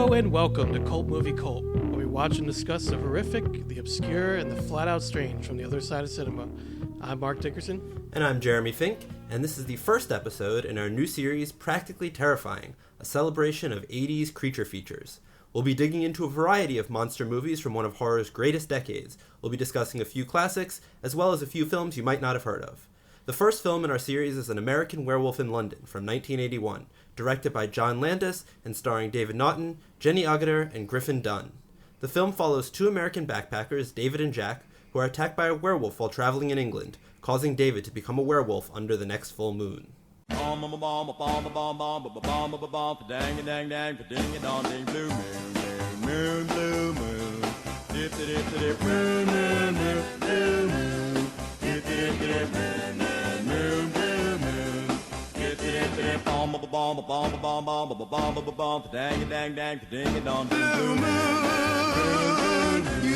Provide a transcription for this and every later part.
Hello and welcome to Cult Movie Cult, where we watch and discuss the horrific, the obscure, and the flat-out strange from the other side of cinema. I'm Marc Dickerson. And I'm Jeremy Fink, and this is the first episode in our new series, Practically Terrifying, a celebration of 80s creature features. We'll be digging into a variety of monster movies from one of horror's greatest decades. We'll be discussing a few classics, as well as a few films you might not have heard of. The first film in our series is An American Werewolf in London from 1981, directed by John Landis and starring David Naughton, Jenny Agutter, and Griffin Dunne. The film follows two American backpackers, David and Jack, who are attacked by a werewolf while traveling in England, causing David to become a werewolf under the next full moon. You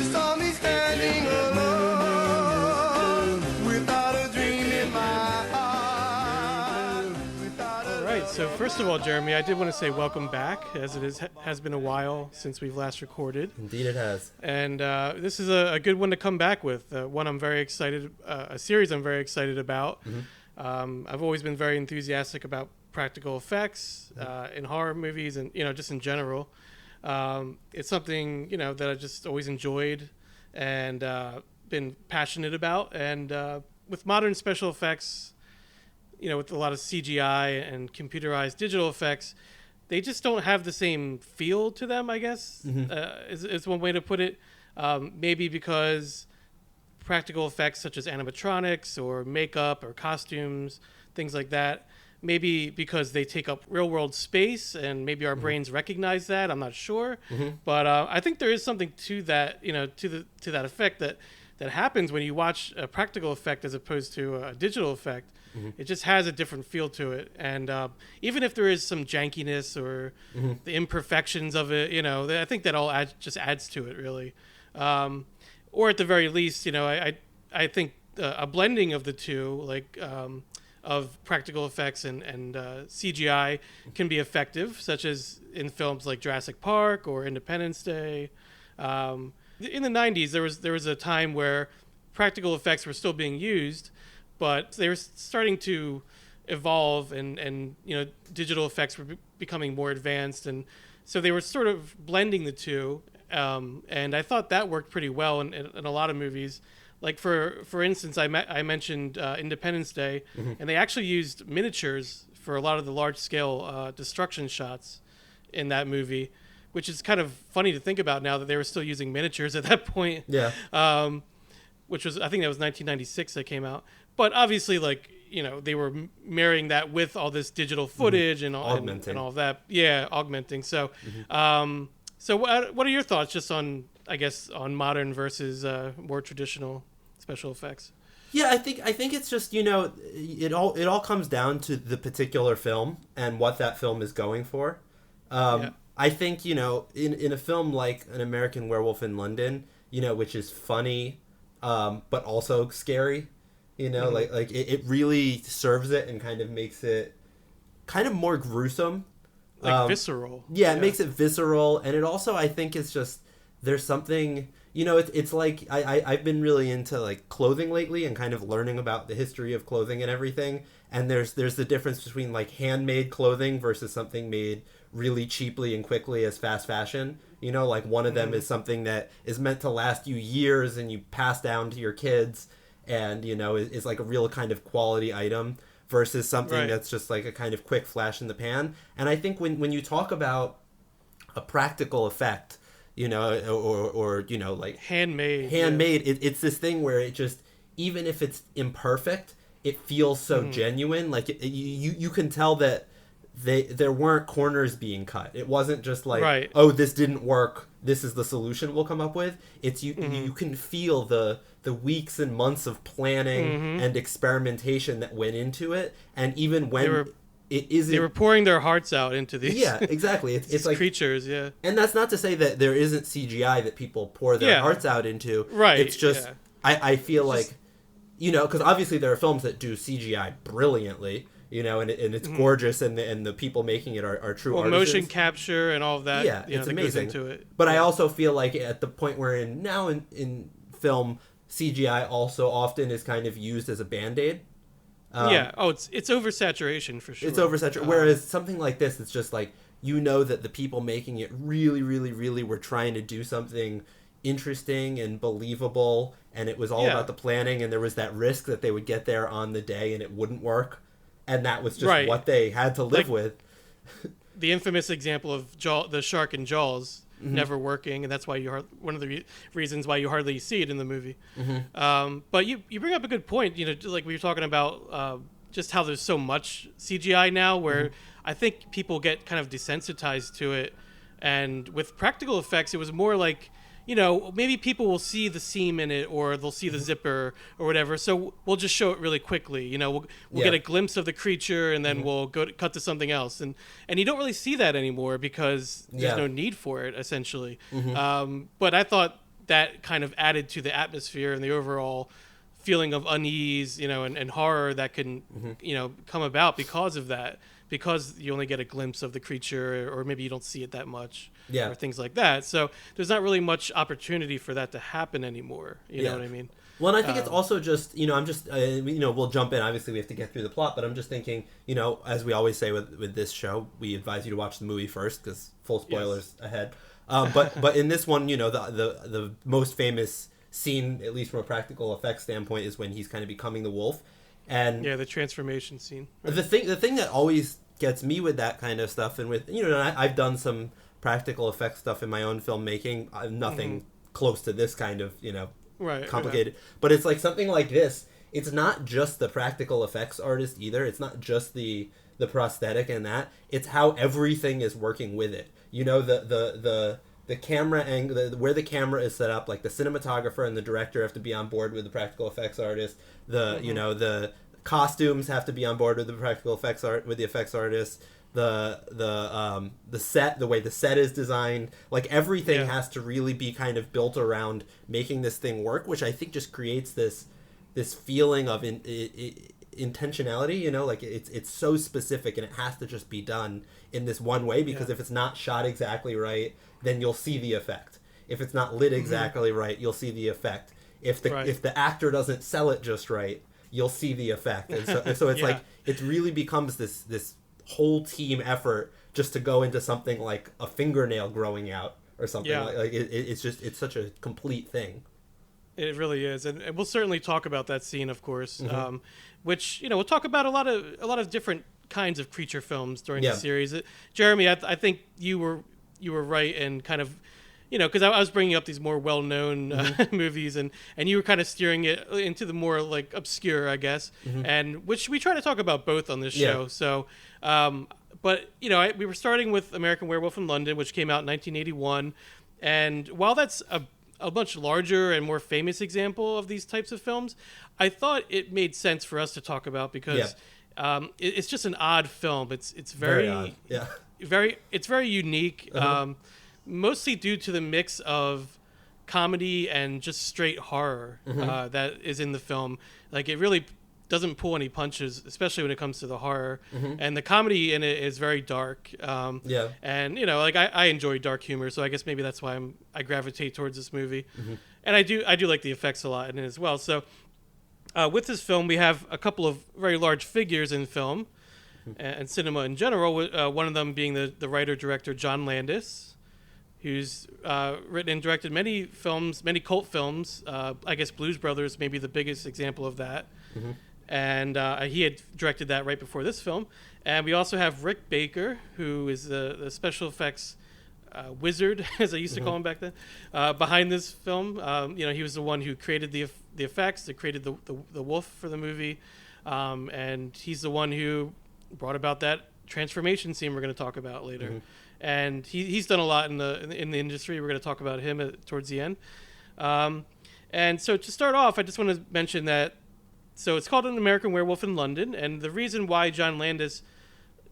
saw me standing alone without a dream in my heart. All right, so first of all, Jeremy, I did want to say welcome back, as has been a while since we've last recorded. Indeed it has. And this is a good one to come back with, one I'm very excited, a series I'm very excited about. Mm-hmm. I've always been very enthusiastic about practical effects in horror movies and, just in general. It's something, that I just always enjoyed and been passionate about. And with modern special effects, with a lot of CGI and computerized digital effects, they just don't have the same feel to them, I guess, is one way to put it. Maybe because practical effects such as animatronics or makeup or costumes, things like that, maybe because they take up real-world space and maybe our brains recognize that. I'm not sure. But I think there is something to that, to that effect that happens when you watch a practical effect as opposed to a digital effect. It just has a different feel to it. And even if there is some jankiness or the imperfections of it, I think that all just adds to it, really. Or at the very least, I think a blending of the two, like of practical effects and CGI can be effective, such as in films like Jurassic Park or Independence Day. In the 90s, there was a time where practical effects were still being used, but they were starting to evolve and digital effects were becoming more advanced, and so they were sort of blending the two. And I thought that worked pretty well in a lot of movies. Like for instance, I mentioned Independence Day, and they actually used miniatures for a lot of the large scale destruction shots in that movie, which is kind of funny to think about now that they were still using miniatures at that point. Yeah. Which was, I think that was 1996 that came out. But obviously, they were marrying that with all this digital footage and all of that. Yeah, augmenting. So, so what are your thoughts just on, I guess, on modern versus more traditional special effects? Yeah, I think it's just, it all comes down to the particular film and what that film is going for. I think, in a film like An American Werewolf in London, which is funny, but also scary, like it really serves it and kind of makes it kind of more gruesome. Like visceral. Yeah, it makes it visceral. And it also, I think, is just, there's something, it's like, I've been really into like clothing lately and kind of learning about the history of clothing and everything. And there's the difference between like handmade clothing versus something made really cheaply and quickly as fast fashion. Like one of them is something that is meant to last you years and you pass down to your kids and, is like a real kind of quality item versus something that's just like a kind of quick flash in the pan. And I think when you talk about a practical effect, or like handmade, it's this thing where it just, even if it's imperfect, it feels so genuine. Like you can tell that there weren't corners being cut. It wasn't just like, oh, this didn't work, this is the solution we'll come up with. It's you can feel the weeks and months of planning and experimentation that went into it. And even when they were pouring their hearts out into these exactly it's like creatures. And that's not to say that there isn't CGI that people pour their hearts out into. It's just I feel like because obviously there are films that do CGI brilliantly, and it's gorgeous, and the people making it are true artisans. Motion capture and all of that. Yeah, it's that amazing. goes into it. But I also feel like at the point we're in now in film, CGI also often is kind of used as a Band-Aid. It's oversaturation for sure. It's oversaturation. Whereas something like this, it's just like, that the people making it really, really, really were trying to do something interesting and believable, and it was all about the planning, and there was that risk that they would get there on the day and it wouldn't work, and that was just what they had to live with. The infamous example of the shark in Jaws never working, and that's why one of the reasons why you hardly see it in the movie. But you bring up a good point, like we were talking about just how there's so much CGI now, where I think people get kind of desensitized to it, and with practical effects it was more like, maybe people will see the seam in it, or they'll see the zipper or whatever, so we'll just show it really quickly. We'll get a glimpse of the creature, and then we'll cut to something else, and you don't really see that anymore because there's no need for it, essentially. But I thought that kind of added to the atmosphere and the overall feeling of unease, and horror that can come about because of that, because you only get a glimpse of the creature, or maybe you don't see it that much, or things like that. So there's not really much opportunity for that to happen anymore. You know what I mean? Well, and I think it's also just, I'm just, we'll jump in. Obviously, we have to get through the plot, but I'm just thinking, as we always say with this show, we advise you to watch the movie first, because full spoilers ahead. But in this one, the most famous scene, at least from a practical effects standpoint, is when he's kind of becoming the wolf. And the transformation scene. The thing that always gets me with that kind of stuff, and with I've done some practical effects stuff in my own filmmaking. Nothing close to this kind of complicated. But it's like something like this. It's not just the practical effects artist either. It's not just the prosthetic and that. It's how everything is working with it. The camera angle, where the camera is set up, like the cinematographer and the director have to be on board with the practical effects artist. The costumes have to be on board with the practical effects artist. The set, the way the set is designed, like everything has to really be kind of built around making this thing work, which I think just creates this feeling of intentionality. Like it's so specific, and it has to just be done in this one way, because if it's not shot exactly right, then you'll see the effect. If it's not lit exactly right, you'll see the effect. If the actor doesn't sell it just right, you'll see the effect. And so it's like it really becomes this whole team effort just to go into something like a fingernail growing out or something. It's such a complete thing. It really is, and we'll certainly talk about that scene, of course. Which we'll talk about a lot of different kinds of creature films during the series. Jeremy, I think you were right, and kind of, because I was bringing up these more well-known movies, and you were kind of steering it into the more like obscure, I guess, and which we try to talk about both on this show. So, but we were starting with American Werewolf in London, which came out in 1981, and while that's a much larger and more famous example of these types of films, I thought it made sense for us to talk about, because it's just an odd film. It's very odd. It's very unique, mostly due to the mix of comedy and just straight horror that is in the film. Like, it really doesn't pull any punches, especially when it comes to the horror. And the comedy in it is very dark. And I enjoy dark humor, so I guess maybe that's why I gravitate towards this movie. And I do like the effects a lot in it as well. So with this film, we have a couple of very large figures in film and cinema in general. One of them being the writer-director John Landis, who's written and directed many films, many cult films. I guess Blues Brothers may be the biggest example of that. And he had directed that right before this film. And we also have Rick Baker, who is the special effects wizard, as I used to call him back then, behind this film. He was the one who created the effects, that created the wolf for the movie. And he's the one who brought about that transformation scene we're going to talk about later. And he's done a lot in the industry. We're going to talk about him towards the end. And so to start off, I just want to mention that, so it's called An American Werewolf in London, and the reason why John Landis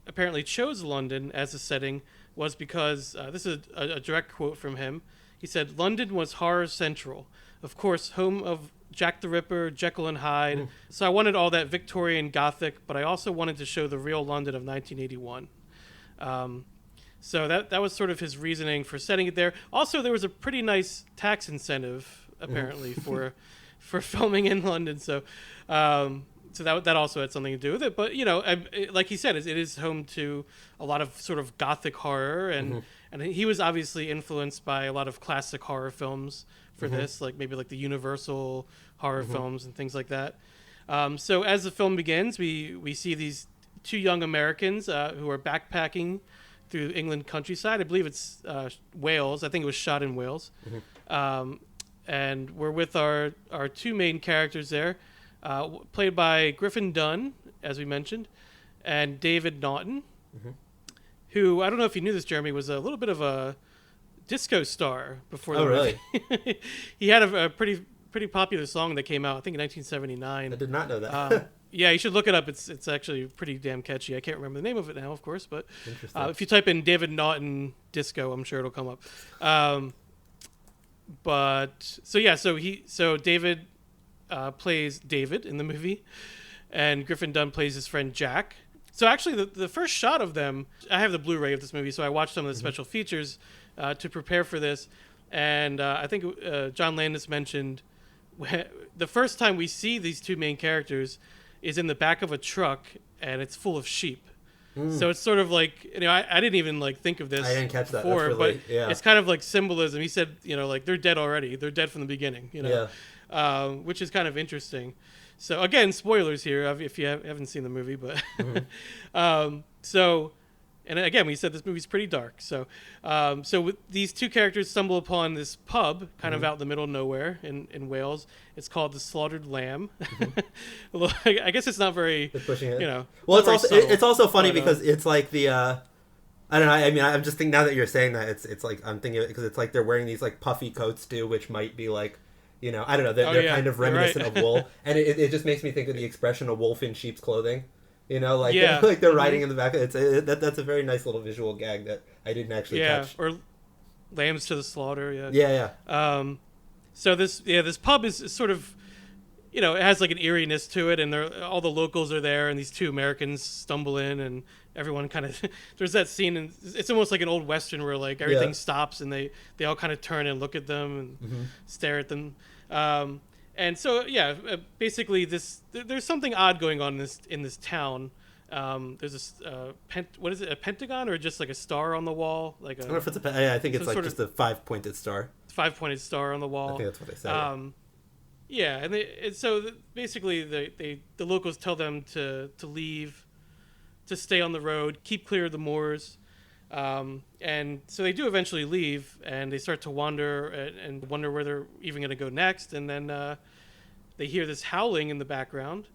apparently chose London as a setting was because, this is a direct quote from him, he said, "London was horror central. Of course, home of Jack the Ripper, Jekyll and Hyde. So I wanted all that Victorian Gothic, but I also wanted to show the real London of 1981. So that was sort of his reasoning for setting it there. Also, there was a pretty nice tax incentive apparently for filming in London. So that also had something to do with it. But like he said, it is home to a lot of sort of Gothic horror, and he was obviously influenced by a lot of classic horror films for this, like maybe like the Universal horror films and things like that. So as the film begins, we see these two young Americans who are backpacking through England countryside. I believe it's Wales. I think it was shot in Wales. And we're with our two main characters there, played by Griffin Dunne, as we mentioned, and David Naughton, who, I don't know if you knew this, Jeremy, was a little bit of a disco star before the movie. Really? He had a pretty popular song that came out, I think, in 1979. I did not know that. Yeah, you should look it up. It's actually pretty damn catchy. I can't remember the name of it now, of course, but if you type in David Naughton disco, I'm sure it'll come up. So David plays David in the movie, and Griffin Dunne plays his friend Jack. So actually, the first shot of them, I have the Blu-ray of this movie, so I watched some of the special features to prepare for this, and I think John Landis mentioned the first time we see these two main characters is in the back of a truck, and it's full of sheep. So it's sort of like, I didn't even like think of this. I didn't catch that before, really, but it's kind of like symbolism. He said, like they're dead already. They're dead from the beginning. Which is kind of interesting. So again, spoilers here if you haven't seen the movie, but and again, we said this movie's pretty dark. So with these two characters stumble upon this pub kind of out in the middle of nowhere in Wales. It's called the Slaughtered Lamb. I guess it's not very, pushing it. Well, it's also funny because it's like the I don't know. I mean, I'm just thinking now that you're saying that it's like I'm thinking because it's like they're wearing these like puffy coats too, which might be like I don't know. They're kind of reminiscent of wool, and it just makes me think of the expression "a wolf in sheep's clothing." Like they're riding in the back. That's a very nice little visual gag that I didn't actually catch. Or lambs to the slaughter. So this pub is sort of, it has like an eeriness to it, and all the locals are there, and these two Americans stumble in, and everyone kind of there's that scene, and it's almost like an old Western where like everything stops, and they all kind of turn and look at them and stare at them. And so, basically, there's something odd going on in this town. There's this what is it? A pentagon or just like a star on the wall? Like I don't know if it's I think it's like just a 5-pointed star. 5-pointed star on the wall. I think that's what they say. So basically, the locals tell them to leave, to stay on the road, keep clear of the moors. And so they do eventually leave, and they start to wander and wonder where they're even going to go next. And then they hear this howling in the background.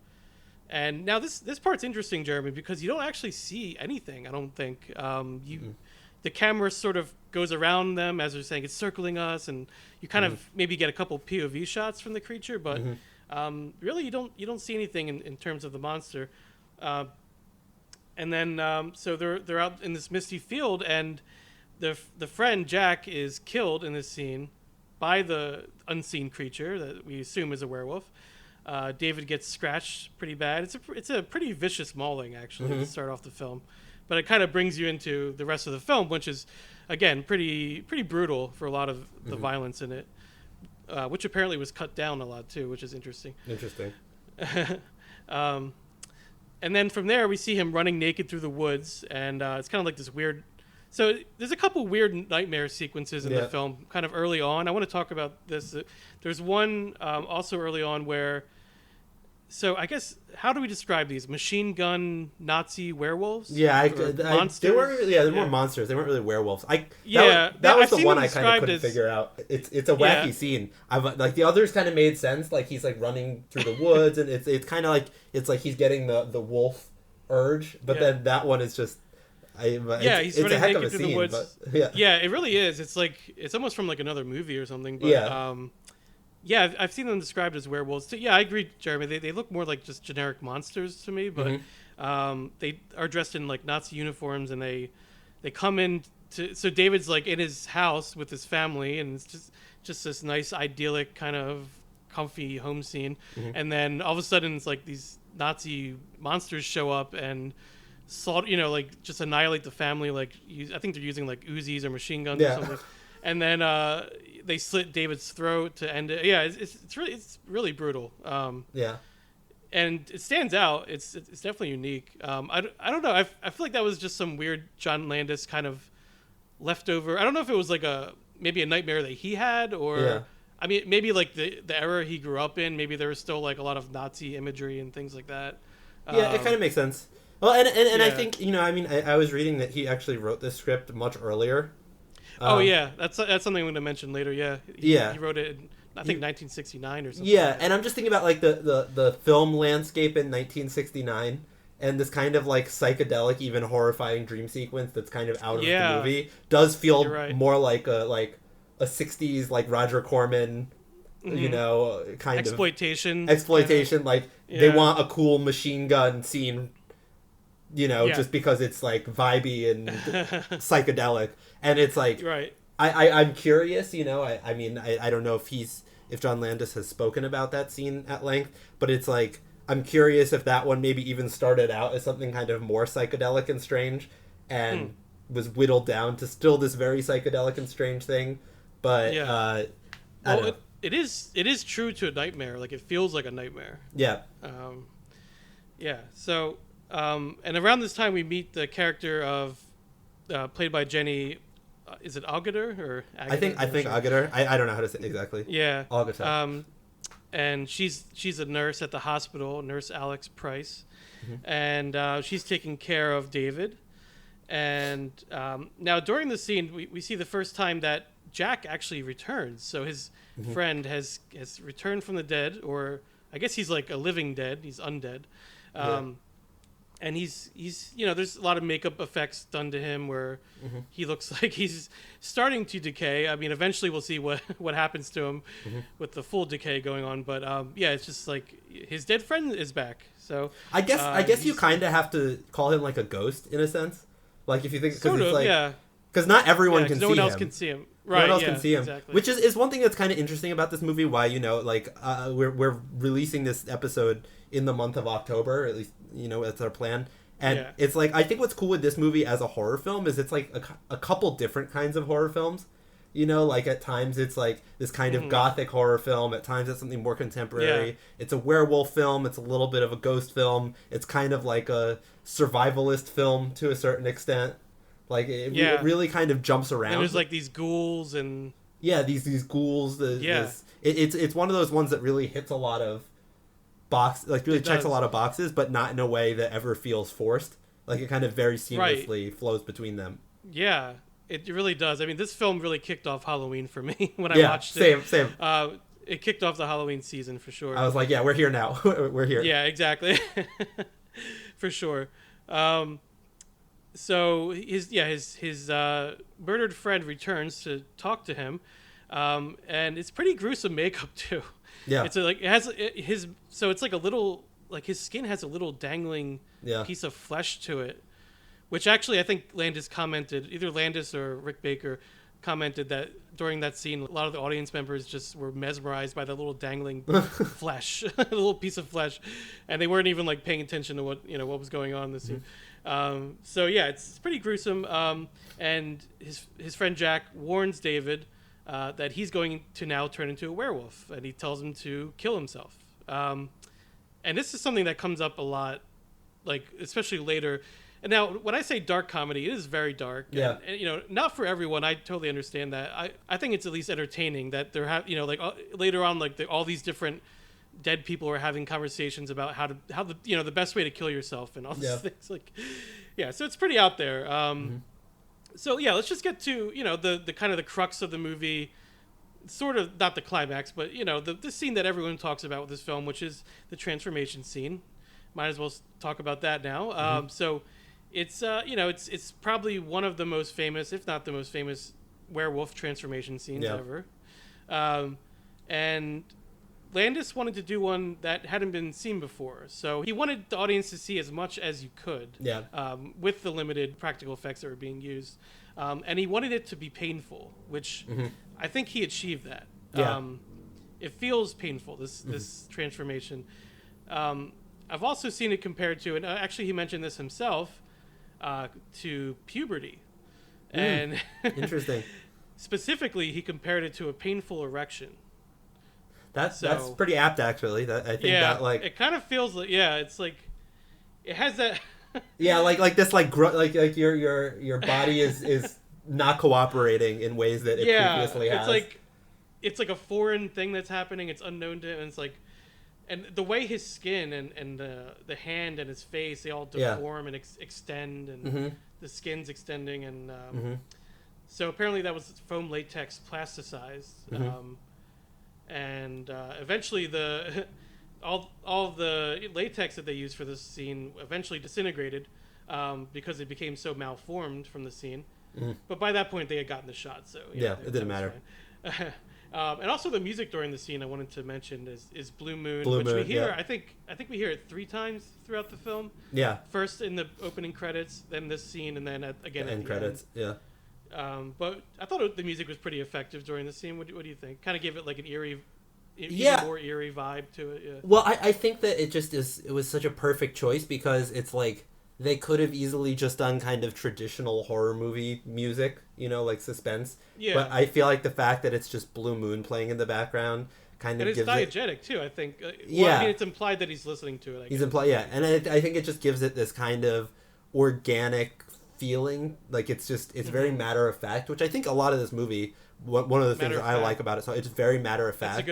And now this part's interesting, Jeremy, because you don't actually see anything, I don't think. The camera sort of goes around them as they're saying it's circling us, and you kind of maybe get a couple POV shots from the creature, but really you don't see anything in terms of the monster. And then so they're out in this misty field, and the friend Jack is killed in this scene by the unseen creature that we assume is a werewolf. David gets scratched pretty bad. It's a pretty vicious mauling actually to start off the film, but it kind of brings you into the rest of the film, which is again pretty brutal for a lot of the violence in it, which apparently was cut down a lot too, which is interesting. And then from there, we see him running naked through the woods, and it's kind of like this weird... So there's a couple weird nightmare sequences in the film, kind of early on. I want to talk about this. There's one also early on where... So I guess, how do we describe these? Machine gun Nazi werewolves? Monsters? They're more monsters. They weren't really werewolves. That was the one I kind of couldn't figure out. It's a wacky scene. Like the others kind of made sense. Like he's like running through the woods, and it's kind of like he's getting the wolf urge. But then that one is just he's it's running a heck naked of a through scene, the woods. But, it really is. It's like it's almost from like another movie or something. But, I've seen them described as werewolves. So, I agree, Jeremy. They look more like just generic monsters to me, but they are dressed in like Nazi uniforms, and they come in to. So David's like in his house with his family, and it's just this nice idyllic kind of comfy home scene, and then all of a sudden it's like these Nazi monsters show up and like just annihilate the family. Like I think they're using like Uzis or machine guns or something, and then they slit David's throat to end it. Yeah, it's really brutal. And it stands out. It's definitely unique. I don't know. I feel like that was just some weird John Landis kind of leftover. I don't know if it was like maybe a nightmare that he had, or I mean maybe like the era he grew up in. Maybe there was still like a lot of Nazi imagery and things like that. Yeah, it kind of makes sense. Well, and I think I mean I was reading that he actually wrote this script much earlier. That's something I'm going to mention later. He wrote it in, I think 1969 or something. Yeah, and I'm just thinking about like the film landscape in 1969 and this kind of like psychedelic, even horrifying dream sequence that's kind of out of the movie does feel more like a 60s like Roger Corman, kind of exploitation. Like they want a cool machine gun scene, just because it's like vibey and psychedelic, and it's like I'm curious, I mean I don't know if John Landis has spoken about that scene at length, but it's like I'm curious if that one maybe even started out as something kind of more psychedelic and strange and was whittled down to still this very psychedelic and strange thing. But I don't know. It is true to a nightmare. Like it feels like a nightmare. Yeah. So and around this time we meet the character of played by Jenny. Is it Agutter or Agutter? I think Agutter. I don't know how to say it exactly. Yeah. Agutter. And she's a nurse at the hospital, Nurse Alex Price, and she's taking care of David. And now during the scene, we see the first time that Jack actually returns. So his friend has returned from the dead, or I guess he's like a living dead. He's undead. And he's there's a lot of makeup effects done to him where he looks like he's starting to decay. I mean, eventually we'll see what happens to him with the full decay going on. But it's just like his dead friend is back. So I guess you kind of have to call him like a ghost in a sense. Like if you think because not everyone can see him. No one else can see him. Right, no one else can see him. Exactly. Which is one thing that's kind of interesting about this movie. Why we're releasing this episode in the month of October, at least that's our plan. And it's like I think what's cool with this movie as a horror film is it's like a couple different kinds of horror films. Like at times it's like this kind of gothic horror film. At times it's something more contemporary. Yeah. It's a werewolf film. It's a little bit of a ghost film. It's kind of like a survivalist film to a certain extent. Like it really kind of jumps around. And there's like these ghouls and these ghouls. It's one of those ones that really hits a lot of checks a lot of boxes, but not in a way that ever feels forced. Like it kind of very seamlessly flows between them. Yeah, it really does. I mean, this film really kicked off Halloween for me when I watched it. Same. It kicked off the Halloween season for sure. I was like, we're here now. We're here. Yeah, exactly. For sure. So his murdered friend returns to talk to him, and it's pretty gruesome makeup too. Yeah, it's it's like a little, like his skin has a little dangling piece of flesh to it, which actually I think Landis commented, either Landis or Rick Baker commented that during that scene a lot of the audience members just were mesmerized by the little dangling flesh, a little piece of flesh, and they weren't even like paying attention to what was going on in the scene. It's pretty gruesome. And his friend Jack warns David that he's going to now turn into a werewolf, and he tells him to kill himself. And this is something that comes up a lot, like especially later. And now, when I say dark comedy, it is very dark. Yeah. And not for everyone. I totally understand that. I think it's at least entertaining that they're later on, like all these different dead people are having conversations about how the best way to kill yourself and all these things. So it's pretty out there. So let's just get to the kind of the crux of the movie, sort of not the climax, but the scene that everyone talks about with this film, which is the transformation scene. Might as well talk about that now. So it's it's probably one of the most famous, if not the most famous, werewolf transformation scenes ever. And Landis wanted to do one that hadn't been seen before, so he wanted the audience to see as much as you could with the limited practical effects that were being used, and he wanted it to be painful, which I think he achieved that. it feels painful. This transformation. I've also seen it compared to, and actually he mentioned this himself, to puberty, and interesting. Specifically, he compared it to a painful erection. That's pretty apt, actually. That I think that like it kind of feels like it's like it has that. Yeah, like this, like your body is not cooperating in ways that it previously has. It's like a foreign thing that's happening. It's unknown to him. And it's like, and the way his skin and the hand and his face, they all deform and extend, and the skin's extending, and so apparently that was foam latex plasticized, and eventually all of the latex that they used for this scene eventually disintegrated because it became so malformed from the scene. But by that point, they had gotten the shot, so it didn't matter. And also the music during the scene I wanted to mention is Blue Moon, Blue which Moon, we hear. I think we hear it 3 times throughout the film. Yeah. First in the opening credits, then this scene, and then again at the credits. End. Yeah. But I thought the music was pretty effective during the scene. What do you think? Kind of give it like an eerie, even more eerie vibe to it. Yeah. Well, I think that it was such a perfect choice because it's like they could have easily just done kind of traditional horror movie music, like suspense. Yeah. But I feel like the fact that it's just Blue Moon playing in the background kind of gives it... And it's diegetic, too, I think. I mean, it's implied that he's listening to it. And I think it just gives it this kind of organic feeling. Like, it's very matter of fact, which I think a lot of this movie, one of the things that I like about it, so it's very matter of fact.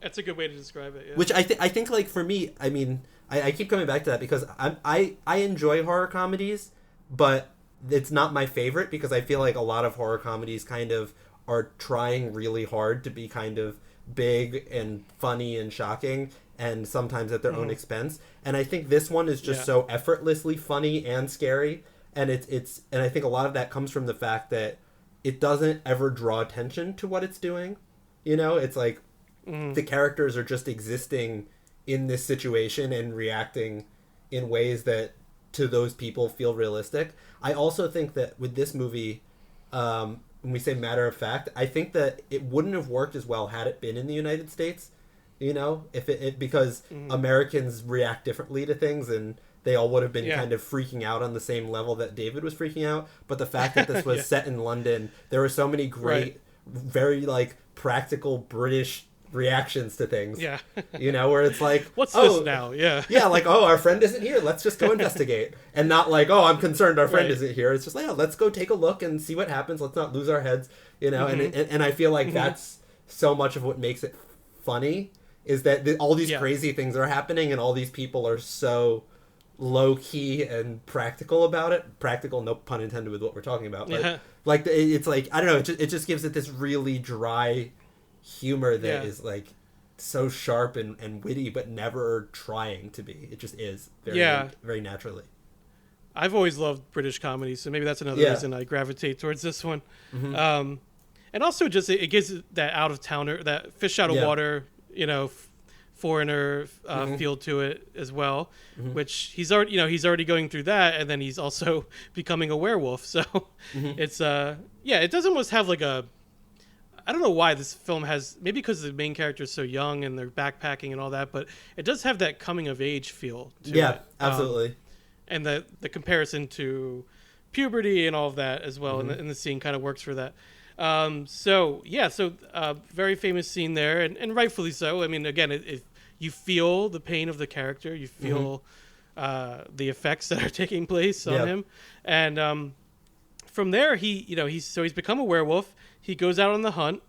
That's a good way to describe it, yeah. Which I think, like, for me, I mean... I keep coming back to that because I enjoy horror comedies, but it's not my favorite because I feel like a lot of horror comedies kind of are trying really hard to be kind of big and funny and shocking, and sometimes at their own expense. And I think this one is just so effortlessly funny and scary, and it's and I think a lot of that comes from the fact that it doesn't ever draw attention to what it's doing. It's like the characters are just existing in this situation and reacting in ways that to those people feel realistic. I also think that with this movie, when we say matter of fact, I think that it wouldn't have worked as well had it been in the United States, if it because Americans react differently to things, and they all would have been kind of freaking out on the same level that David was freaking out. But the fact that this was set in London, there were so many great, very like practical British reactions to things, where it's like, what's this now? Like, our friend isn't here, let's just go investigate, and not like, I'm concerned our friend isn't here. It's just like, let's go take a look and see what happens, let's not lose our heads, and I feel like that's so much of what makes it funny, is that all these crazy things are happening and all these people are so low-key and practical about it. Practical, no pun intended with what we're talking about, but like it's like, I don't know, it just gives it this really dry humor that is like so sharp and witty, but never trying to be. It just is very naturally. I've always loved British comedies, so maybe that's another reason I gravitate towards this one. And also just it gives that out of towner, that fish out of water, foreigner feel to it as well, which he's already going through that, and then he's also becoming a werewolf. So it's it does almost have like a, I don't know why this film has, maybe because the main character is so young and they're backpacking and all that, but it does have that coming of age feel to it. Yeah, absolutely. And the comparison to puberty and all of that as well in the scene kind of works for that. So very famous scene there, and rightfully so. I mean, again, you feel the pain of the character, you feel the effects that are taking place on him, and from there he's become a werewolf. He goes out on the hunt,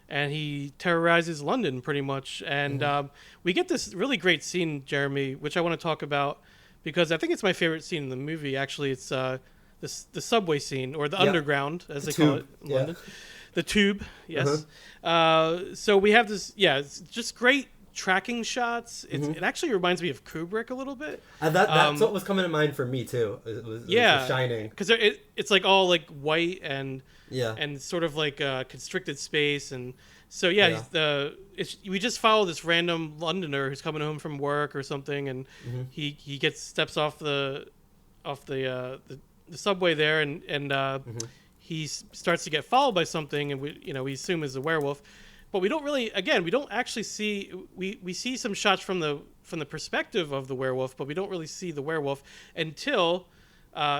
and he terrorizes London pretty much. And we get this really great scene, Jeremy, which I want to talk about because I think it's my favorite scene in the movie. Actually, it's the subway scene, or the underground, as they call it in London. The tube, yes. So we have this, it's just great tracking shots. It actually reminds me of Kubrick a little bit. That's what was coming to mind for me too. It was Shining, because it's like all like white and sort of like constricted space, and so we just follow this random Londoner who's coming home from work or something, and he steps off the subway there, and he starts to get followed by something, and we assume is a werewolf. but we don't really, again, we don't actually see, we see some shots from the perspective of the werewolf, but we don't really see the werewolf until,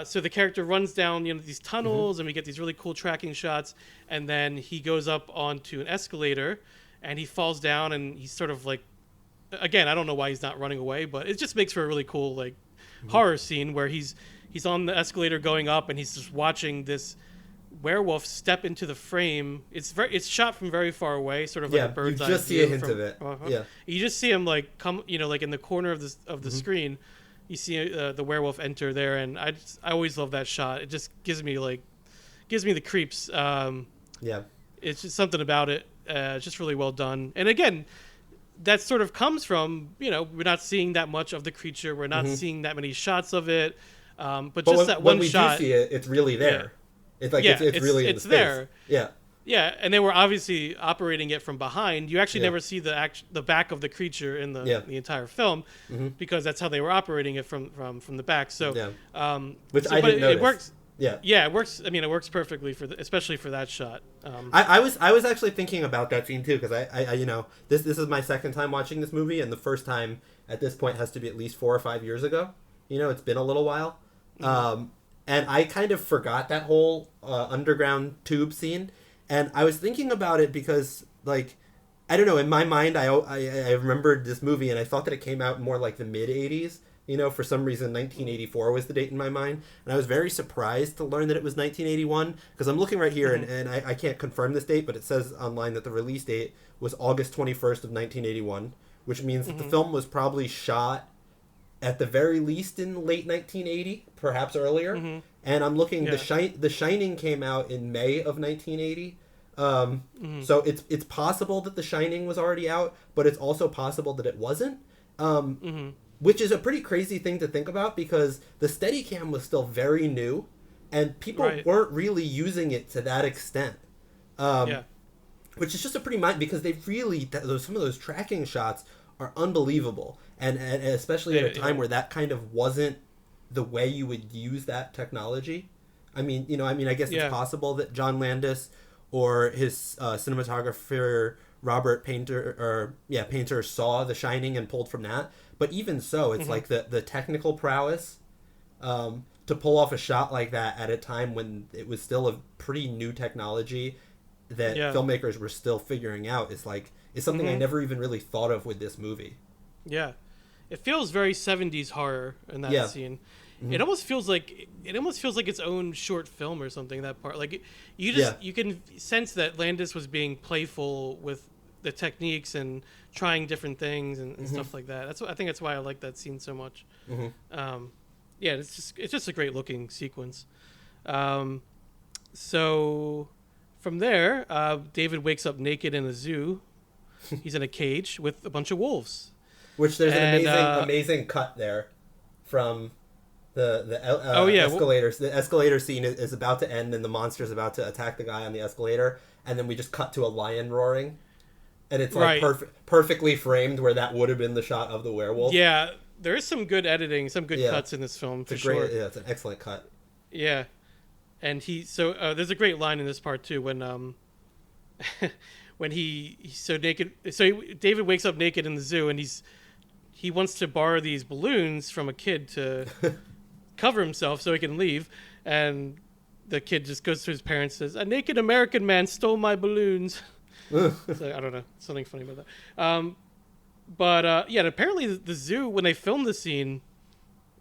so the character runs down, these tunnels, and we get these really cool tracking shots, and then he goes up onto an escalator, and he falls down, and he's sort of like, again, I don't know why he's not running away, but it just makes for a really cool, like, horror scene where he's on the escalator going up, and he's just watching this werewolf step into the frame. It's shot from very far away, sort of like a bird's eye view. You just see a hint of it. Yeah, you just see him like come, like in the corner of the screen. You see the werewolf enter there, and I always love that shot. It just gives me the creeps. It's just something about it. Just really well done. And again, that sort of comes from we're not seeing that much of the creature. We're not seeing that many shots of it. But just that one shot. When we do see it, it's really there. Yeah. It's like it's really in the space. There. Yeah. Yeah, and they were obviously operating it from behind. You actually never see the back of the creature in the entire film, because that's how they were operating it from the back. So, which I didn't notice. It works. Yeah, it works. I mean, it works perfectly especially for that shot. I was actually thinking about that scene too, because I this is my second time watching this movie, and the first time at this point has to be at least 4 or 5 years ago. It's been a little while. And I kind of forgot that whole underground tube scene. And I was thinking about it because, like, I don't know, in my mind, I remembered this movie, and I thought that it came out more like the mid-'80s. For some reason, 1984 was the date in my mind. And I was very surprised to learn that it was 1981, because I'm looking right here, and I can't confirm this date, but it says online that the release date was August 21st of 1981, which means that the film was probably shot at the very least in late 1980, perhaps earlier. And I'm looking, The Shining came out in May of 1980. So it's possible that The Shining was already out, but it's also possible that it wasn't. Which is a pretty crazy thing to think about, because the Steadicam was still very new, and people weren't really using it to that extent. Which is just a pretty because they really, some of those tracking shots are unbelievable, and especially at a time where that kind of wasn't the way you would use that technology. I guess it's possible that John Landis or his cinematographer Robert Painter saw The Shining and pulled from that. But even so, it's like the technical prowess to pull off a shot like that at a time when it was still a pretty new technology that filmmakers were still figuring out is something I never even really thought of with this movie. Yeah. It feels very 70s horror in that scene. It almost feels like its own short film or something, that part. Like you can sense that Landis was being playful with the techniques and trying different things and stuff like that. I think that's why I like that scene so much. It's just a great looking sequence. So from there, David wakes up naked in a zoo. He's in a cage with a bunch of wolves. Which there's an amazing cut there from the escalators. The escalator scene is about to end, and the monster's about to attack the guy on the escalator, and then we just cut to a lion roaring. And it's like perfectly framed where that would have been the shot of the werewolf. Yeah, there is some good editing, some good cuts in this film, for sure. Yeah, it's an excellent cut. Yeah. And there's a great line in this part too when he's so naked. So David wakes up naked in the zoo, and he wants to borrow these balloons from a kid to cover himself so he can leave, and the kid just goes to his parents and says, "A naked American man stole my balloons." So, I don't know, something funny about that. But apparently the zoo, when they filmed the scene,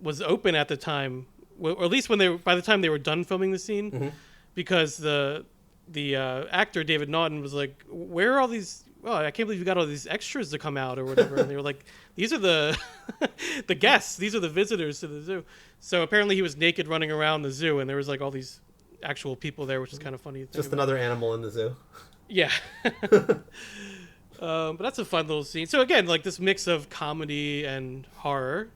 was open at the time, or at least by the time they were done filming the scene, because the actor David Naughton was like, "Where are all these? Oh, I can't believe you got all these extras to come out or whatever." And they were like, "These are the the guests. These are the visitors to the zoo." So apparently he was naked running around the zoo, and there was like all these actual people there, which is kind of funny. Just another animal in the zoo. Yeah. But that's a fun little scene. So again, like this mix of comedy and horror.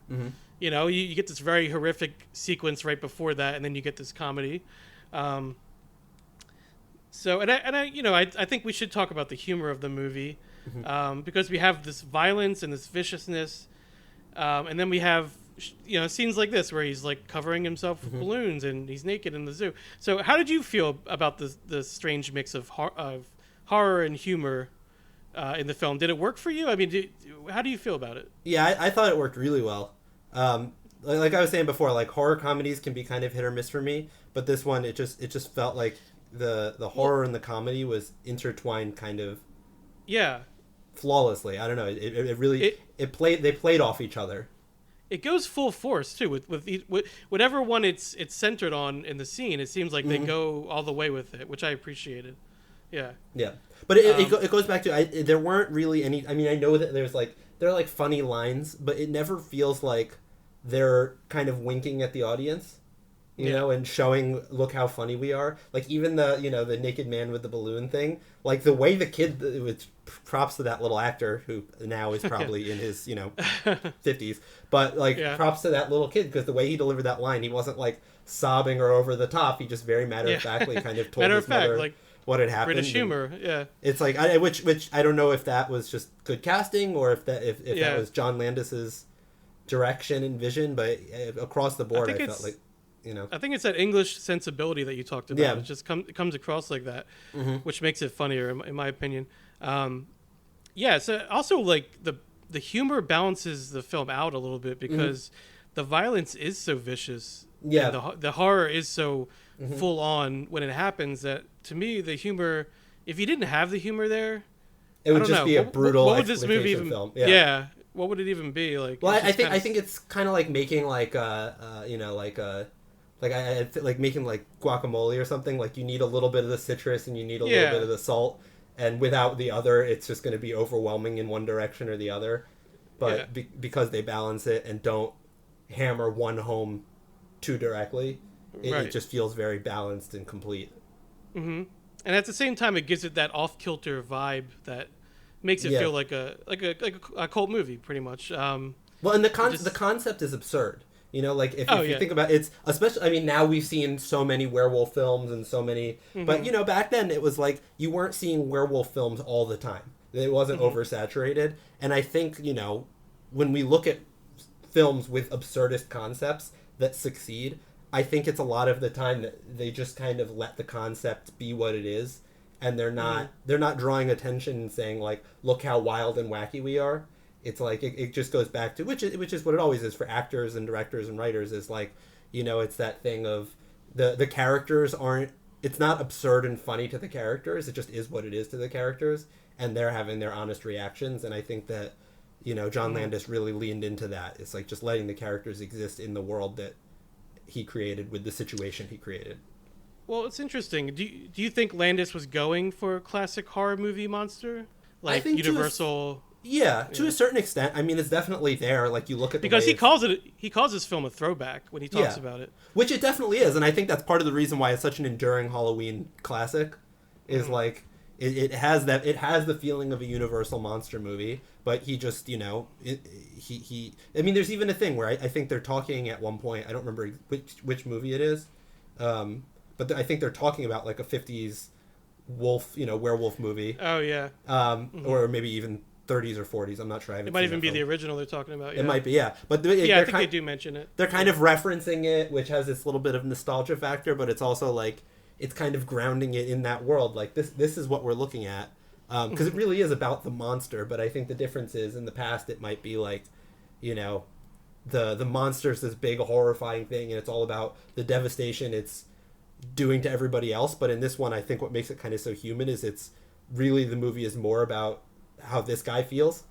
You get this very horrific sequence right before that, and then you get this comedy. I think we should talk about the humor of the movie, because we have this violence and this viciousness, and then we have scenes like this where he's like covering himself with balloons and he's naked in the zoo. So how did you feel about the strange mix of horror and humor in the film. Did it work for you? I mean, how do you feel about it? Yeah, I thought it worked really well. Like I was saying before, like horror comedies can be kind of hit or miss for me, but this one it just felt like the horror and the comedy was intertwined kind of flawlessly. I don't know. It really they played off each other. It goes full force too with whatever one it's centered on in the scene. It seems like they go all the way with it, which I appreciated. Yeah. Yeah, but it goes back to there weren't really any. I mean, I know that there are like funny lines, but it never feels like they're kind of winking at the audience, you know, and showing, look how funny we are. Like even the the naked man with the balloon thing, like the way the kid, which props to that little actor who now is probably in his 50s, but like props to that little kid, because the way he delivered that line, he wasn't like sobbing or over the top. He just very matter of factly kind of told his mother like what had happened. British humor, It's like which I don't know if that was just good casting or if that was John Landis's direction and vision, but across the board I felt like I think it's that English sensibility that you talked about. Yeah. It just comes across like that, which makes it funnier in my opinion. So also like the humor balances the film out a little bit because the violence is so vicious. Yeah, and the horror is so full on when it happens that to me the humor, if you didn't have the humor there, it would just be a brutal what would this movie even film. Yeah. What would it even be like? Well, I think it's kind of like making like making like guacamole or something. Like you need a little bit of the citrus and you need a little bit of the salt, and without the other, it's just going to be overwhelming in one direction or the other. But because they balance it and don't hammer one home too directly, it just feels very balanced and complete. Mm-hmm. And at the same time, it gives it that off-kilter vibe that makes it feel like a cult movie, pretty much. Well, and the concept is absurd. Like if you think about it, it's especially. I mean, now we've seen so many werewolf films and so many, but back then it was like you weren't seeing werewolf films all the time. It wasn't oversaturated, and I think when we look at films with absurdist concepts that succeed, I think it's a lot of the time that they just kind of let the concept be what it is, and they're not drawing attention and saying like, look how wild and wacky we are. It's like it just goes back to which is what it always is for actors and directors and writers, is like it's that thing of the characters aren't, it's not absurd and funny to the characters, it just is what it is to the characters, and they're having their honest reactions. And I think that John Landis really leaned into that. It's like just letting the characters exist in the world that he created with the situation he created. Well, it's interesting. Do you think Landis was going for a classic horror movie monster, like Universal? To a certain extent. I mean, it's definitely there. Like you look at because he calls this film a throwback when he talks about it, which it definitely is, and I think that's part of the reason why it's such an enduring Halloween classic. Is like it has the feeling of a Universal monster movie, but he just he. I mean, there's even a thing where I think they're talking at one point. I don't remember which movie it is, but I think they're talking about like a 50s werewolf movie. Oh yeah. Or maybe even 30s or 40s. I'm not sure. It might even be the original they're talking about. Yeah. It might be, but I think they do mention it. They're kind of referencing it, which has this little bit of nostalgia factor, but it's also like it's kind of grounding it in that world. Like this is what we're looking at, because it really is about the monster. But I think the difference is in the past it might be like, the monster's this big horrifying thing, and it's all about the devastation it's doing to everybody else. But in this one, I think what makes it kind of so human is it's really, the movie is more about how this guy feels,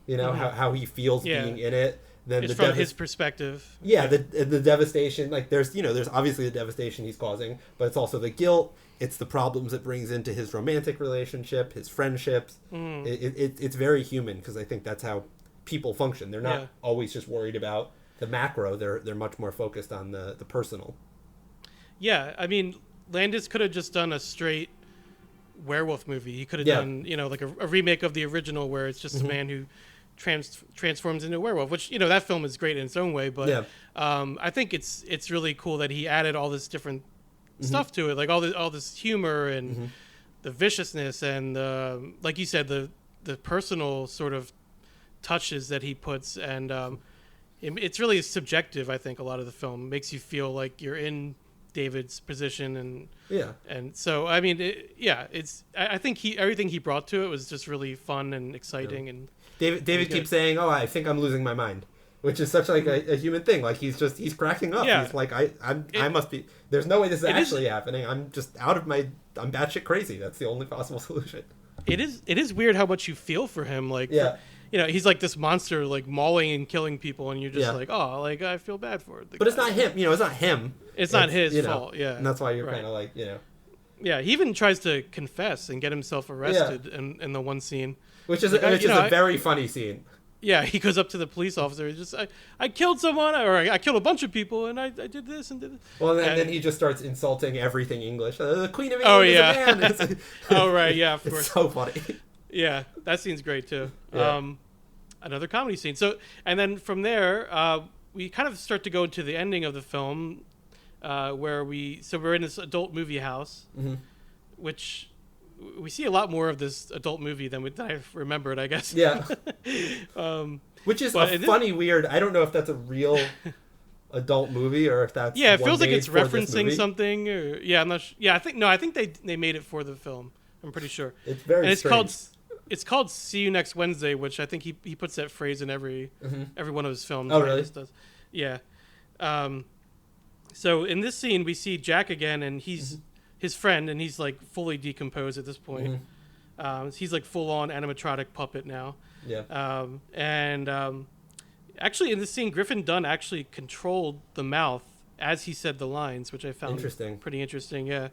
how he feels being in it. Then it's from his perspective. The devastation, like there's obviously the devastation he's causing, but it's also the guilt. It's the problems it brings into his romantic relationship, his friendships. It's very human, because I think that's how people function. They're not always just worried about the macro. They're much more focused on the personal. Yeah, I mean, Landis could have just done a straight werewolf movie. He could have done like a remake of the original where it's just a man who transforms into a werewolf, which that film is great in its own way, but I think it's really cool that he added all this different stuff to it, like all this humor and the viciousness and like you said, the personal sort of touches that he puts, and it's really subjective. I think a lot of the film makes you feel like you're in David's position, Yeah. and so I mean, I think everything he brought to it was just really fun and exciting. Yeah. And David keeps saying, "Oh, I think I'm losing my mind," which is such like a human thing. Like he's cracking up. Yeah. He's like, I must be. There's no way this is actually happening. I'm just out of my. I'm batshit crazy. That's the only possible solution. It is weird how much you feel for him. Like, yeah. He's like this monster, like mauling and killing people, and you're just Yeah. like, oh, like I feel bad for it. But it's not him. It's not him. It's not his fault. Yeah. And that's why you're Right. kind of like, Yeah, he even tries to confess and get himself arrested in the one scene. Which is a very funny scene. Yeah, he goes up to the police officer. He's just, I killed someone, or I killed a bunch of people, and I did this and did this. Well, and then he just starts insulting everything English. The Queen of England is a man. It's, oh, right, yeah, of course. It's so funny. Yeah, that scene's great, too. Yeah. Another comedy scene. So, and then from there, we kind of start to go into the ending of the film, where we're in this adult movie house, mm-hmm. which we see a lot more of this adult movie than I remembered, I guess. Yeah. Which is funny, weird. I don't know if that's a real adult movie or if that's it feels like it's for this referencing movie. something. Or, yeah, I'm not. Yeah, I think they made it for the film. I'm pretty sure. It's very. And strange. it's called "See You Next Wednesday," which I think he puts that phrase in every one of his films. Oh, really? Does. Yeah. So in this scene, we see Jack again, and he's his friend, and he's like fully decomposed at this point. He's like full on animatronic puppet now. Yeah. Actually, in this scene, Griffin Dunn actually controlled the mouth as he said the lines, which I found pretty interesting. Yeah.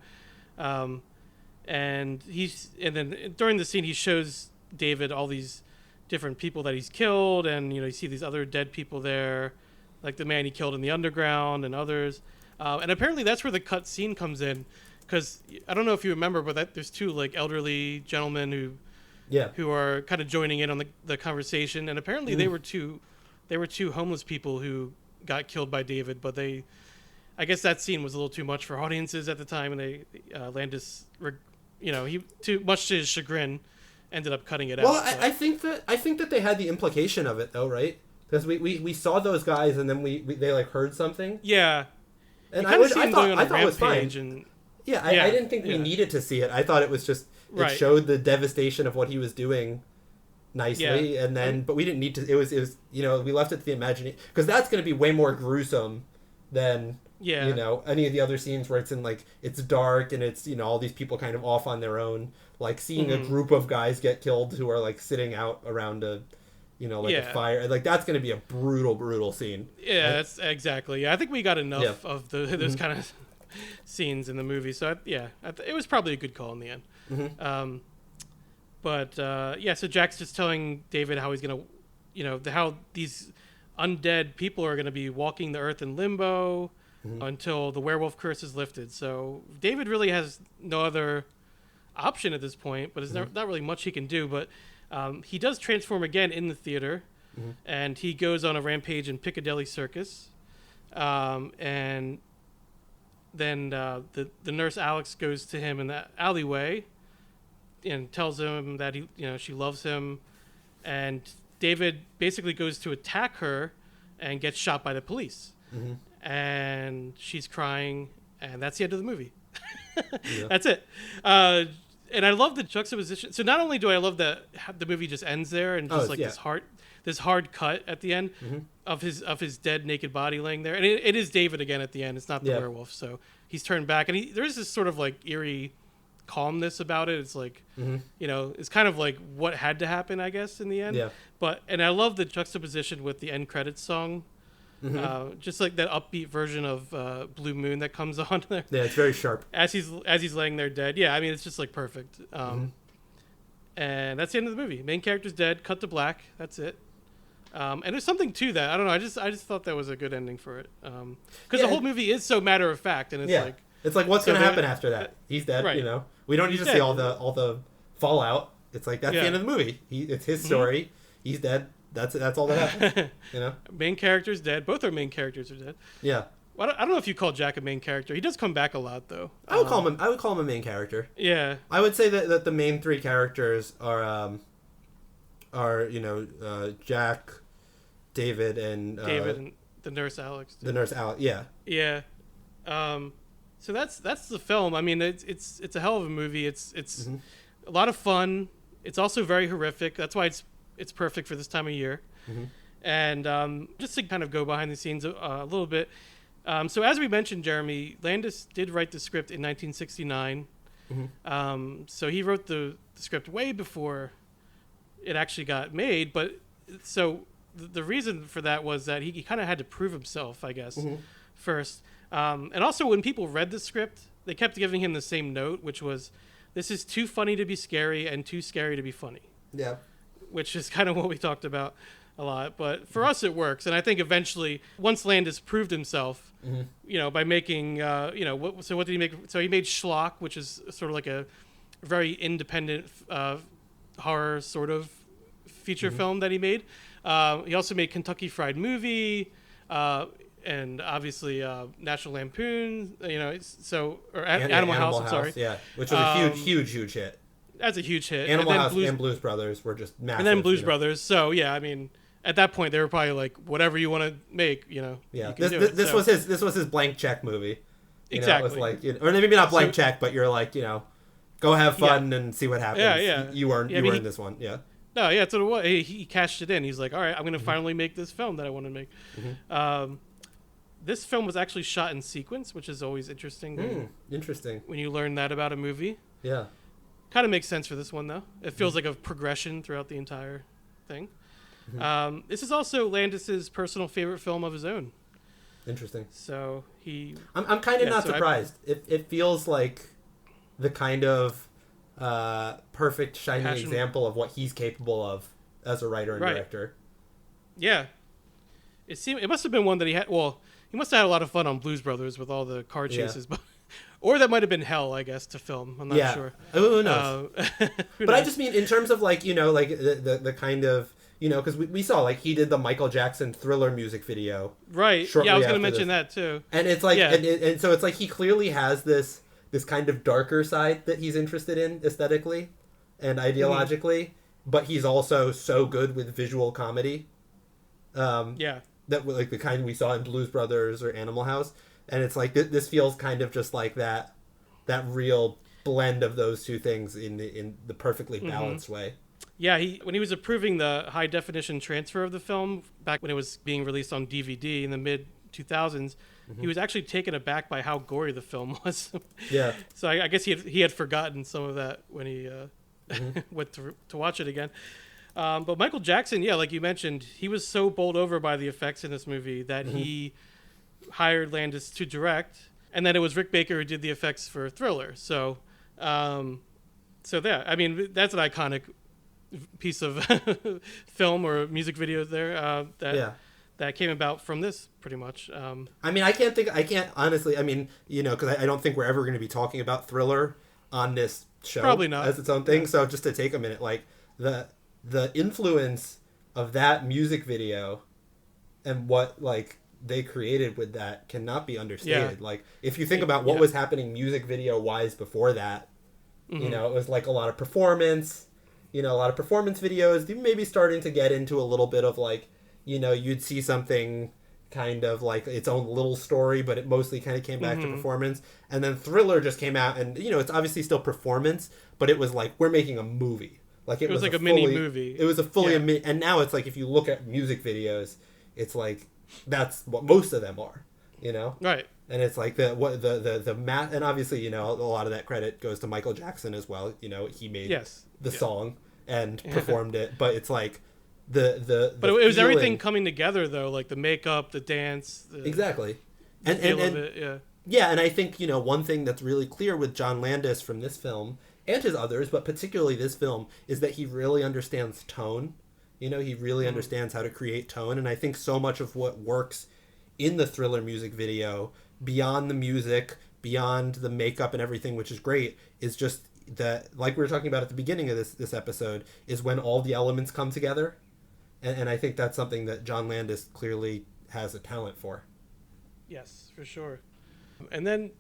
And then during the scene, he shows David all these different people that he's killed, and you see these other dead people there, like the man he killed in the underground and others. And apparently that's where the cut scene comes in, because I don't know if you remember, but there's two like elderly gentlemen who are kind of joining in on the conversation, and apparently they were two homeless people who got killed by David, but I guess that scene was a little too much for audiences at the time, and Landis, he too much to his chagrin, ended up cutting it out. Well, I think that they had the implication of it though, right? Because we saw those guys, and then they like heard something. Yeah. And I thought it was fine. I didn't think we needed to see it. I thought it was just it showed the devastation of what he was doing nicely, and then but we didn't need to. It was we left it to the imagination, because that's going to be way more gruesome than any of the other scenes where it's in like it's dark and it's all these people kind of off on their own, like seeing a group of guys get killed who are like sitting out around a a fire, like that's going to be a brutal scene. Yeah, that's exactly. Yeah, I think we got enough of those kind of scenes in the movie, so it was probably a good call in the end. So Jack's just telling David how he's gonna how these undead people are gonna be walking the earth in limbo until the werewolf curse is lifted. So David really has no other option at this point, but there's not really much he can do. But he does transform again in the theater, and he goes on a rampage in Piccadilly Circus, and then the nurse Alex goes to him in the alleyway and tells him that she loves him, and David basically goes to attack her and gets shot by the police, and she's crying, and that's the end of the movie. That's it. And I love the juxtaposition. So not only do I love that the movie just ends there and just this hard cut at the end of his dead naked body laying there, and it is David again at the end. It's not the werewolf. So he's turned back, and there is this sort of like eerie calmness about it. It's like it's kind of like what had to happen, I guess, in the end. And I love the juxtaposition with the end credits song. Just like that upbeat version of Blue Moon that comes on there. Yeah, it's very sharp. As he's laying there dead. Yeah, I mean, it's just like perfect. And that's the end of the movie. Main character's dead, cut to black. That's it. And there's something to that. I don't know. I just thought that was a good ending for it. Because the whole movie is so matter of fact, and it's like what's going to happen after that? He's dead. Right. We don't need to see all the fallout. It's like that's the end of the movie. It's his story. He's dead. That's all that happens. Main character's dead. Both our main characters are dead. Yeah. Well, I don't know if you call Jack a main character. He does come back a lot, though. I would call him a main character. Yeah. I would say that the main three characters are Jack, David, and the nurse Alex. The nurse Alex. Yeah. Yeah. So that's the film. I mean, it's a hell of a movie. It's a lot of fun. It's also very horrific. That's why it's perfect for this time of year. And just to kind of go behind the scenes a little bit. So as we mentioned, Jeremy, Landis did write the script in 1969. So he wrote the script way before it actually got made. But so the reason for that was that he kind of had to prove himself, I guess, first. And also when people read the script, they kept giving him the same note, which was, this is too funny to be scary and too scary to be funny. Yeah. Which is kind of what we talked about a lot. But for us, it works. And I think eventually, once Landis proved himself, by making, what did he make? So he made Schlock, which is sort of like a very independent horror sort of feature film that he made. He also made Kentucky Fried Movie, and obviously National Lampoon, Animal House, I'm sorry. Yeah, which was a huge hit. That's a huge hit. Animal House and Blues Brothers were just massive. And then Blues Brothers. So, yeah, I mean, at that point, they were probably like, whatever you want to make, Yeah. This was his blank check movie. Exactly. It was like, or maybe not blank check, but you're like, go have fun and see what happens. Yeah. You were in this one. Yeah. No, yeah, that's what it was. He cashed it in. He's like, all right, I'm going to finally make this film that I want to make. This film was actually shot in sequence, which is always interesting. Interesting. When you learn that about a movie. Yeah. Kind of makes sense for this one, though. It feels like a progression throughout the entire thing. This is also Landis's personal favorite film of his own. Interesting. So I'm kind of not surprised. It feels like the kind of perfect, shining example of what he's capable of as a writer and director. Yeah. It must have been one that he had. Well, he must have had a lot of fun on Blues Brothers with all the car chases, or that might have been hell, I guess, to film. I'm not sure. Who knows? But I just mean in terms of like the kind of because we saw like he did the Michael Jackson Thriller music video. Right. Yeah, I was going to mention that too. And it's like and so it's like he clearly has this kind of darker side that he's interested in aesthetically and ideologically, but he's also so good with visual comedy. That like the kind we saw in Blues Brothers or Animal House, and it's like this feels kind of just like that real blend of those two things in the perfectly balanced way. Yeah, when he was approving the high definition transfer of the film back when it was being released on DVD in the mid 2000s, he was actually taken aback by how gory the film was. Yeah. So I guess he had forgotten some of that when he went to watch it again. But Michael Jackson, like you mentioned, he was so bowled over by the effects in this movie that he hired Landis to direct, and then it was Rick Baker who did the effects for Thriller. So, I mean, that's an iconic piece of film or music video there that came about from this, pretty much. I mean, I can't honestly. I mean, because I don't think we're ever going to be talking about Thriller on this show, probably not, as its own thing. So just to take a minute, like the influence of that music video and what like they created with that cannot be understated. Like if you think about what was happening music video wise before that, it was like a lot of performance, a lot of performance videos, maybe starting to get into a little bit of like, you'd see something kind of like its own little story, but it mostly kind of came back to performance. And then Thriller just came out and, it's obviously still performance, but it was like, we're making a movie. Like it was like a mini movie. It was a fully and now it's like if you look at music videos, it's like that's what most of them are, Right. And it's like the math, and obviously a lot of that credit goes to Michael Jackson as well. He made the song and performed it, but it's like but it was everything coming together though, like the makeup, the dance, exactly, and and I think one thing that's really clear with John Landis from this film and his others, but particularly this film, is that he really understands tone. He really understands how to create tone, and I think so much of what works in the Thriller music video, beyond the music, beyond the makeup and everything, which is great, is just that, like we were talking about at the beginning of this episode, is when all the elements come together, and I think that's something that John Landis clearly has a talent for. Yes, for sure. And then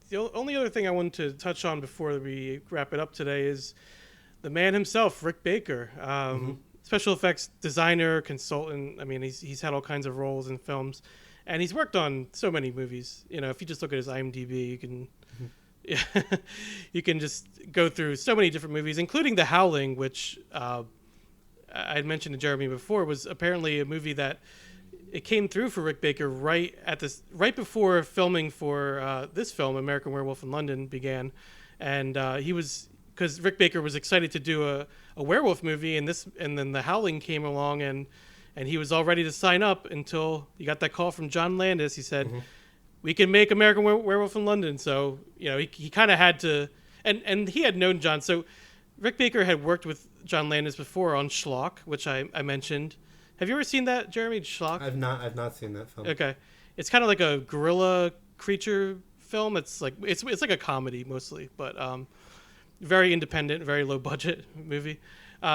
the only other thing I wanted to touch on before we wrap it up today is the man himself, Rick Baker, special effects designer, consultant. I mean, he's had all kinds of roles in films, and he's worked on so many movies. You know, if you just look at his IMDb, you can you can just go through so many different movies, including The Howling, which I had mentioned to Jeremy before, was apparently a movie that it came through for Rick Baker right before filming for this film, American Werewolf in London, began, and because Rick Baker was excited to do a werewolf movie, and then The Howling came along, and he was all ready to sign up until he got that call from John Landis. He said, "We can make American Werewolf in London." So he kind of had to, and he had known John. So Rick Baker had worked with John Landis before on Schlock, which I mentioned. Have you ever seen that, Jeremy? Schlock? I've not seen that film. Okay, it's kind of like a gorilla creature film. It's like it's like a comedy mostly, but very independent, very low budget movie.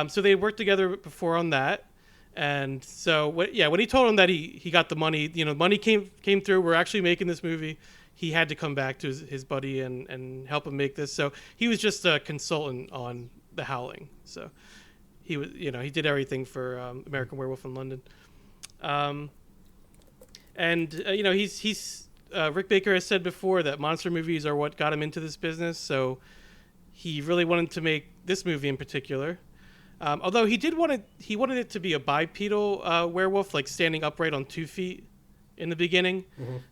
So they worked together before on that, and so when he told him that he got the money, money came through. We're actually making this movie. He had to come back to his buddy and help him make this. So he was just a consultant on The Howling. So he was, he did everything for American Werewolf in London. He's Rick Baker has said before that monster movies are what got him into this business. So he really wanted to make this movie in particular. Although he wanted it to be a bipedal werewolf, like standing upright on 2 feet in the beginning.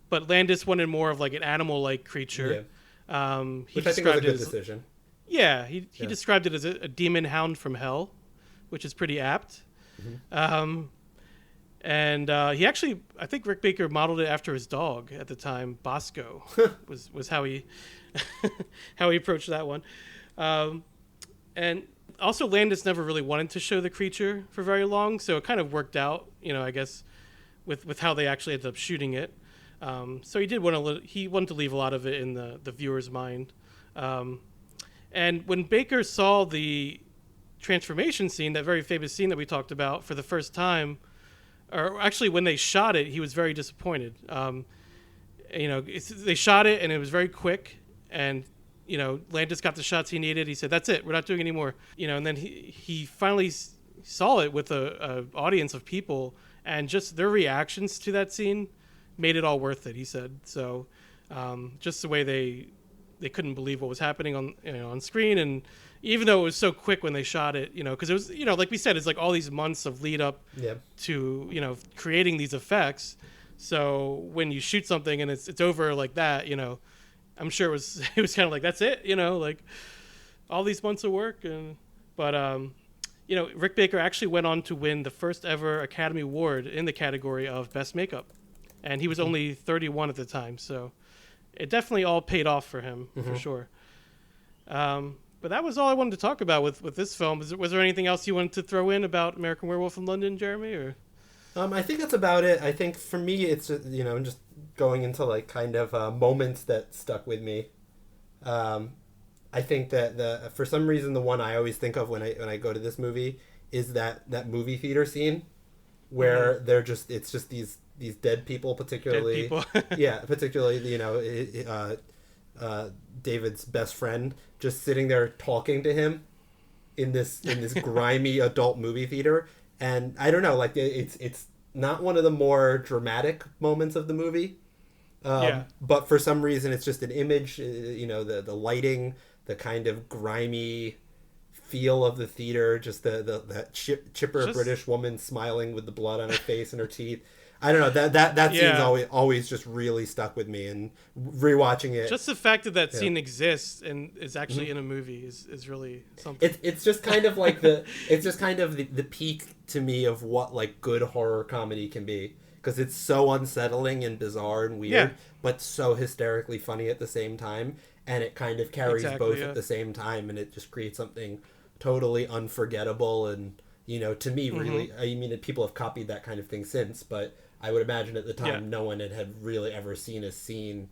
But Landis wanted more of like an animal-like creature. Yeah. Which I think was a good decision. Yeah, he described it as a demon hound from hell, which is pretty apt. And he actually, I think Rick Baker modeled it after his dog at the time. Bosco was how he approached that one. And also Landis never really wanted to show the creature for very long, so it kind of worked out, I guess, with how they actually ended up shooting it. So he wanted to leave a lot of it in the viewer's mind. And when Baker saw the transformation scene, that very famous scene that we talked about, for the first time, or actually when they shot it, he was very disappointed. They shot it and it was very quick, and Landis got the shots he needed. He said, "That's it. We're not doing any more." And then he finally saw it with a audience of people, and just their reactions to that scene made it all worth it. He said so. Just the way they couldn't believe what was happening on screen, and even though it was so quick when they shot it, because it was like we said, it's like all these months of lead up to creating these effects. So when you shoot something and it's over like that, I'm sure it was kind of like, that's it, like all these months of work. But Rick Baker actually went on to win the first ever Academy Award in the category of Best Makeup, and he was only 31 at the time. So it definitely all paid off for him, for sure. But that was all I wanted to talk about with this film. Was there anything else you wanted to throw in about American Werewolf in London, Jeremy? Or I think that's about it. I think for me, it's just going into like kind of moments that stuck with me. I think that for some reason the one I always think of when I go to this movie is that movie theater scene where it's just these dead people, particularly particularly David's best friend, just sitting there talking to him in this grimy adult movie theater. And I don't know, like it's not one of the more dramatic moments of the movie, but for some reason it's just an image. The lighting, the kind of grimy feel of the theater, just that chipper British woman smiling with the blood on her face and her teeth. I don't know, that scene's always just really stuck with me, and rewatching it. Just the fact that scene exists and is actually in a movie is really something. It's just kind of like the peak to me of what like good horror comedy can be, because it's so unsettling and bizarre and weird, but so hysterically funny at the same time, and it kind of carries both at the same time, and it just creates something totally unforgettable. And to me, really, I mean, people have copied that kind of thing since, but I would imagine at the time no one had really ever seen a scene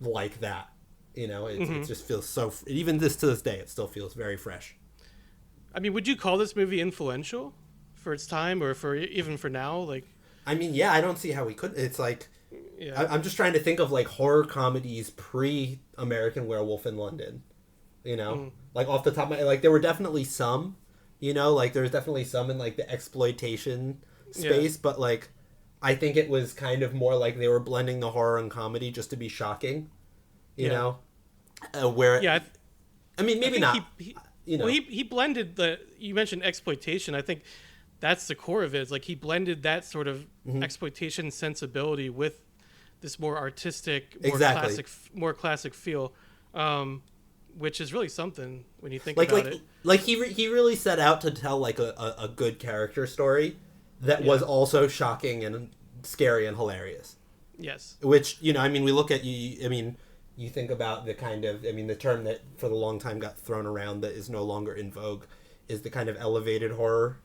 like that. It just feels so, even to this day, it still feels very fresh. I mean, would you call this movie influential for its time, or even for now? Like, I mean, I don't see how we could. It's like, I'm just trying to think of like horror comedies pre-American Werewolf in London. Like off the top of my, like there were definitely some. Like there's definitely some in like the exploitation space, but like I think it was kind of more like they were blending the horror and comedy just to be shocking, you know? Where, Yeah, I mean, maybe not. You know. Well, he blended you mentioned exploitation. I think that's the core of it. It's like he blended that sort of exploitation sensibility with this more artistic, more classic feel, which is really something when you think about it. Like he really set out to tell like a good character story that was also shocking and scary and hilarious. Yes. Which, you know, I mean, we look at you think about the kind of, the term that for the long time got thrown around that is no longer in vogue is the kind of elevated horror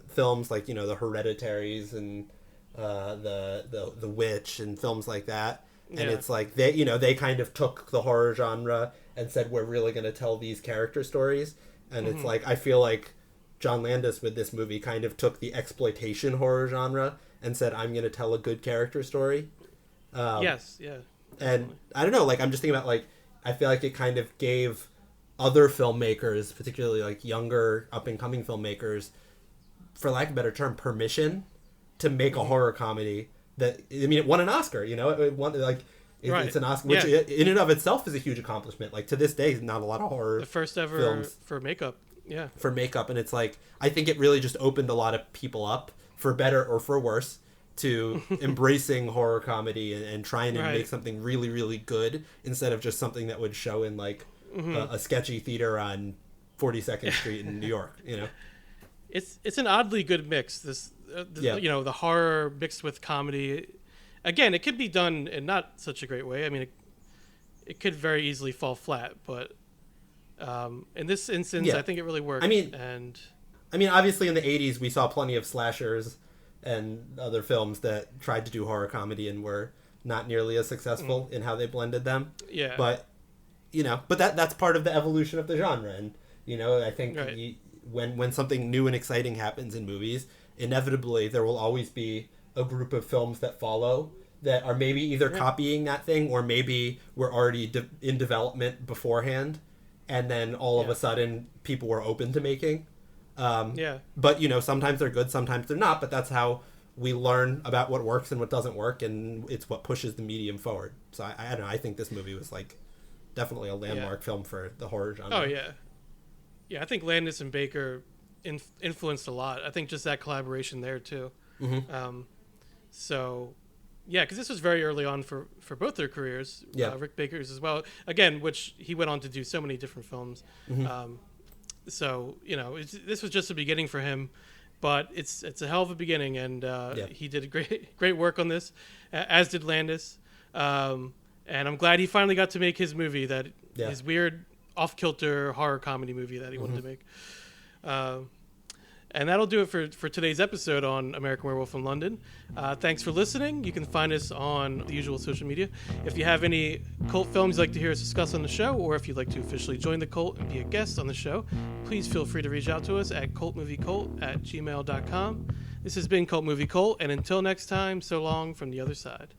films, like, you know, the Hereditaries and the Witch and films like that. And it's like they kind of took the horror genre and said, we're really going to tell these character stories. And it's like, I feel like John Landis with this movie kind of took the exploitation horror genre and said, I'm going to tell a good character story. Yes, yeah. And I don't know, like, I'm just thinking about, like, I feel like it kind of gave other filmmakers, particularly, like, younger, up-and-coming filmmakers, for lack of a better term, permission to make a horror comedy that, it won an Oscar, you know? It won, like, it's an Oscar, which in and of itself is a huge accomplishment. Like, to this day, not a lot of horror The first ever films for makeup, For makeup, and it's like, I think it really just opened a lot of people up, for better or for worse, to embracing horror comedy and trying to make something really, really good instead of just something that would show in like a sketchy theater on 42nd Street in New York, you know? It's an oddly good mix. This you know, the horror mixed with comedy. Again, it could be done in not such a great way. I mean, it could very easily fall flat, but in this instance, I think it really worked. I mean, obviously in the 80s we saw plenty of slashers and other films that tried to do horror comedy and were not nearly as successful in how they blended them. Yeah. But, you know, that's part of the evolution of the genre. And, you know, I think when something new and exciting happens in movies, inevitably there will always be a group of films that follow that are maybe either copying that thing or maybe were already in development beforehand. And then all of a sudden people were open to making. But, you know, sometimes they're good, sometimes they're not, but that's how we learn about what works and what doesn't work, and it's what pushes the medium forward. So I don't know, I think this movie was like definitely a landmark film for the horror genre. Oh yeah, I think Landis and Baker influenced a lot. I think just that collaboration there too. So yeah, because this was very early on for both their careers. Rick Baker's as well, again, which he went on to do so many different films. So, you know, this was just the beginning for him, but it's a hell of a beginning, and he did great work on this, as did Landis. And I'm glad he finally got to make his movie, his weird off-kilter horror comedy movie that he wanted to make. And that'll do it for today's episode on American Werewolf in London. Thanks for listening. You can find us on the usual social media. If you have any cult films you'd like to hear us discuss on the show, or if you'd like to officially join the cult and be a guest on the show, please feel free to reach out to us at cultmoviecult@gmail.com. This has been Cult Movie Cult, and until next time, so long from the other side.